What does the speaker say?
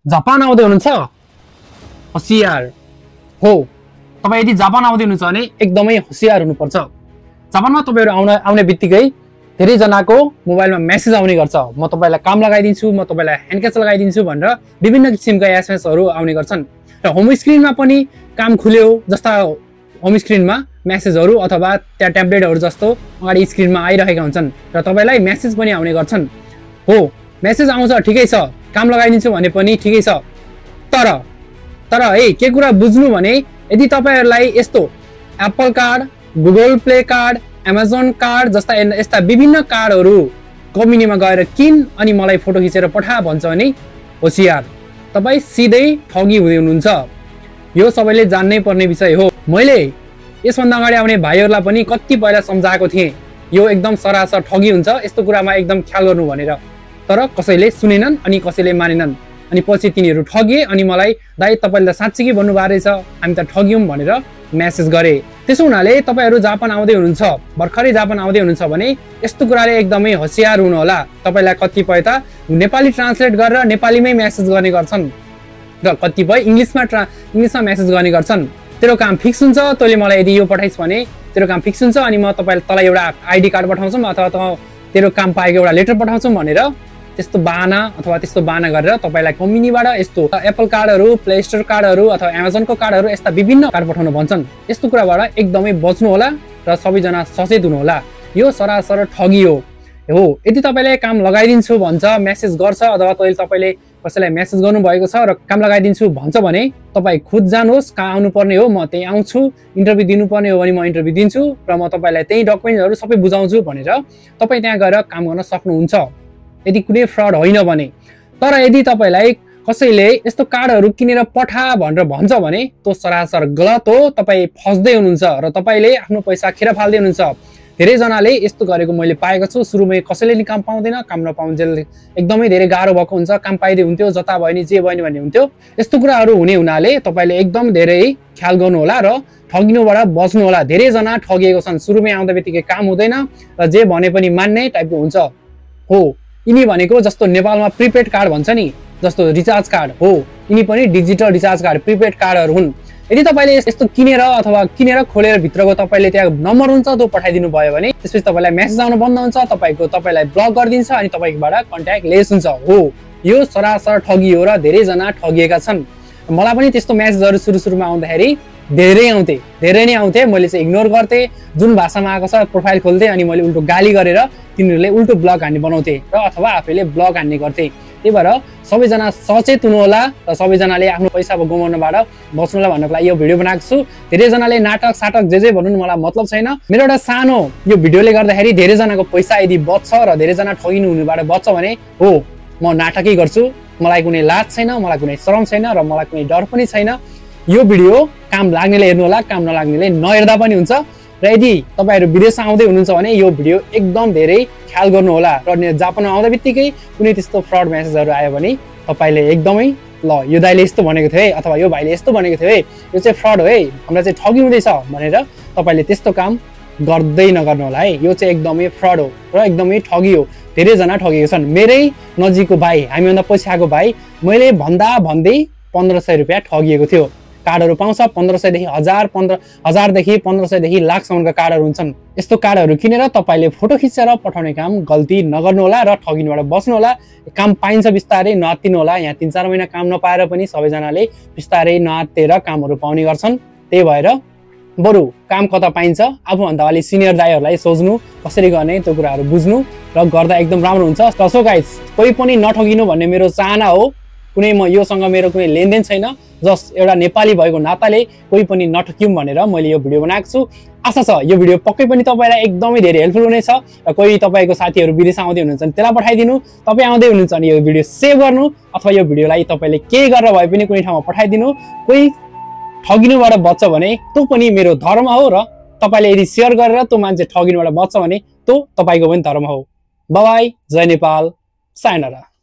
Japan आउँदै हुनुहुन्छ होशियार हो। तपाईं यदि जापान आउँदै हुनुहुन्छ भने एकदमै होशियार हुनुपर्छ। जापानमा तपाईहरु आउने बित्तिकै धेरै जनाको मोबाइलमा मेसेज आउने गर्छ, म तपाईलाई काम लगाइदिन्छु, म तपाईलाई ह्यान्ड क्याच लगाइदिन्छु भनेर विभिन्न किसिमका एसएमएसहरु आउने गर्छन्। र होम स्क्रिनमा पनि काम खुल्यो जस्ता होम स्क्रिनमा मेसेजहरु अथवा त्यहाँ ट्याब्लेटहरु जस्तो अगाडि स्क्रिनमा आइरहेका हुन्छन् र तपाईलाई मेसेज पनि आउने गर्छन्। हो, मेसेज आउँछ ठिकै छ, काम लगाइदिन्छु भने पनि ठिकै छ, तर है के कुरा बुझ्नु भने यदि तपाईहरुलाई यस्तो Apple card, Google play card, Amazon card जस्ता यस्ता विभिन्न कार्डहरु कम्पनीमा गएर किन अनि मलाई फोटो खिचेर पठा भन्छ भने होशियार, तपाई सिधै ठगी हुँदै हुनुहुन्छ। यो सबैले जान्नै पर्ने विषय हो। मैले यसभन्दा अगाडि आउने भाइहरुलाई पनि कति पहिला सम्झाएको थिएँ यो एकदम सरासर ठगी हुन्छ, यस्तो कुरामा एकदम ख्याल गर्नु भनेर, तर कसैले सुनेनन् अनि कसैले मानेनन्। अनि पछि तिनीहरु ठगिए अनि मलाई दाइ तपाईले त साच्चै भन्नुभएको रहेछ, हामी त ठगियौं भनेर मेसेज गरे। त्यसो हुनाले तपाईहरु जापान आउँदै हुनुहुन्छ, भर्खरै जापान आउँदै हुनुहुन्छ भने यस्तो कुराले एकदमै होशियार हुनु होला। तपाईलाई कतिपय त नेपाली ट्रान्सलेट गरेर नेपालीमै मेसेज गर्ने गर्छन् र कतिपय इंग्लिशमा मेसेज गर्ने गर्छन्। तेरो काम फिक्स हुन्छ, तैले मलाई यदि यो पठाइस् भने तेरो काम फिक्स हुन्छ अनि म तँलाई एउटा आईडी कार्ड पठाउँछु अथवा त तेरो काम पाएको एउटा लेटर पठाउँछु भनेर त्यस्तो बाहना गरेर तपाईलाई कम्पनीबाट यस्तो एप्पल कार्डहरु, प्ले स्टोर कार्डहरु अथवा अमेजनको कार्डहरु यस्ता विभिन्न कार्ड पठाउन भन्छन्। यस्तो कुराबाट एकदमै बच्नु होला र सबैजना सचेत हुनु होला। यो सरासर ठगी हो। यदि तपाईले काम लगाइदिन्छु भन्छ, मेसेज गर्छ अथवा तपाईले कसैलाई मेसेज गर्नु भएको छ र काम लगाइदिन्छु भन्छ भने तपाई खुद जानुहोस्, कहाँ आउनु पर्ने हो म त्यही आउँछु, इन्टरभ्यु दिनुपर्ने हो भने म इन्टरभ्यु दिन्छु र म तपाईलाई त्यही डकुमेन्टहरु सबै बुझाउँछु भनेर तपाई त्यहाँ गएर काम गर्न सक्नुहुन्छ, यदि कुनै फ्रड होइन भने। तर यदि तपाईलाई कसैले यस्तो कार्डहरु किनेर पठा भनेर भन्छ भने त्यो सरासर गलत हो। तपाई फस्दै हुनुहुन्छ र तपाईले आफ्नो पैसा खेर फाल्दै हुनुहुन्छ। धेरै जनाले यस्तो गरेको मैले पाएको छु। सुरुमै कसैले नि काम पाउँदैन, काम नपाउन्जेल एकदमै धेरै गाह्रो भएको हुन्छ, काम पाइदै हुन्थ्यो, जता भयो नि जे भयो नि भन्ने हुन्थ्यो। यस्तो कुराहरु हुने हुनाले तपाईले एकदम धेरै ख्याल गर्नु होला र ठगिनुबाट बच्नु होला। धेरै जना ठगिएको छन्, सुरुमै आउँदा बित्तिकै काम हुँदैन र जे भने पनि मान्ने टाइपको हुन्छ। हो, यिनी भनेको जस्तो नेपालमा प्रिपेड कार्ड भन्छ नि, जस्तो रिचार्ज कार्ड हो, यिनी पनि डिजिटल रिचार्ज कार्ड प्रिपेड कार्डहरु हुन्। यदि तपाईले यस्तो किनेर खोलेर भित्रको तपाईले त्यहाँ नम्बर हुन्छ त्यो पठाइदिनु भयो भने त्यसपछि तपाईलाई मेसेज आउन बन्द हुन्छ, तपाईलाई ब्लक गरिदिन्छ अनि तपाईबाट कन्ट्याक्ट लेस हुन्छ। हो, यो सरासर ठगी हो र धेरै जना ठगिएका छन्। मलाई पनि त्यस्तो मेसेजहरु सुरुमा आउँदाखेरि धेरै नै आउँथे। मैले चाहिँ इग्नोर गर्थे, जुन भाषामा आएको छ प्रोफाइल खोल्थे अनि मैले उल्टो गाली गरेर तिनीहरुले उल्टो ब्लक हान्ने बनाउँथे र अथवा आफैले ब्लक हान्ने गर्थे। त्यही भएर सबैजना सचेत हुनु होला र सबैजनाले आफ्नो पैसा गुमाउनबाट बच्नु होला भन्नको लागि यो भिडियो बनाएको छु। धेरै जनाले नाटक साटक जे भन्नु मलाई मतलब छैन। मेरो एउटा सानो यो भिडियोले गर्दाखेरि धेरै जनाको पैसा यदि बच्छ र धेरै जना ठगिनु हुनेबाट बच्छ भने हो, म नाटकै गर्छु। मलाई कुनै लाज छैन, मलाई कुनै शरम छैन र मलाई कुनै डर पनि छैन। यो भिडियो काम लाग्नेले हेर्नु होला, काम नलाग्नेले नहेर्दा पनि हुन्छ। र यदि तपाईहरु विदेश आउँदै हुनुहुन्छ भने यो भिडियो एकदम धेरै ख्याल गर्नु होला र जापानमा आउँदा बित्तिकै कुनै त्यस्तो फ्रड मेसेजहरु आयो भने तपाईले एकदमै ल यो दाइले यस्तो भनेको थियो है अथवा यो भाइले यस्तो भनेको थियो है, यो चाहिँ फ्रड हो है, हामीलाई चाहिँ ठगी हुँदैछ भनेर तपाईले त्यस्तो काम गर्दै नगर्नु होला है। यो चाहिँ एकदमै फ्रड हो र एकदमै ठगी हो। धेरै जना ठगिएको छन्। मेरै नजिकको भाइ, हामीभन्दा पछिको भाइ, मैले भन्दै 1500 रुपैयाँ ठगिएको थियो। कार्डहरु पाउँछ 1500 देखि 1000 देखि 1500 देखि लाखसम्मका कार्डहरु हुन्छन्। यस्तो कार्डहरु किनेर तपाईले फोटो खिचेर पठाउने काम गल्ती नगर्नु होला र ठगिनुबाट बच्नु होला। काम पाइन्छ बिस्तारै, नआत्तिनु होला। यहाँ 3-4 महिना काम नपाएर पनि सबैजनाले बिस्तारै नआत्तेर कामहरु पाउने गर्छन्। त्यही भएर बरु काम कता पाइन्छ आफूभन्दा अलि सिनियर दाइहरुलाई सोच्नु, कसरी गर्ने त्यो कुराहरु बुझ्नु र गर्दा एकदम राम्रो हुन्छ। सो गाइस, कोही पनि नठगिनु भन्ने मेरो चाहना हो। कुनै योसँग मेरो कुनै लेनदेन छैन, जस्ट एउटा नेपाली भएको नाताले कोही पनि नठकियौं भनेर मैले यो भिडियो बनाएको छु। आशा छ यो भिडियो पक्कै पनि तपाईलाई एकदमै धेरै हेल्पफुल हुनेछ र कोही तपाईको साथीहरु विदेश आउँदै हुनुहुन्छ भने त्यसलाई पठाइदिनु। तपाई आउँदै हुनुहुन्छ भने यो भिडियो सेभ गर्नु अथवा यो भिडियोलाई तपाईले के गरेर भए पनि कुनै ठाउँमा पठाइदिनु। कोही ठगिनुबाट बच्छ भने त्यो पनि मेरो धर्म हो र तपाईले यदि शेयर गरेर त्यो मान्छे ठगिनुबाट बच्छ भने त्यो तपाईको पनि धर्म हो। बाइ बाइ, जय नेपाल, सायनारा।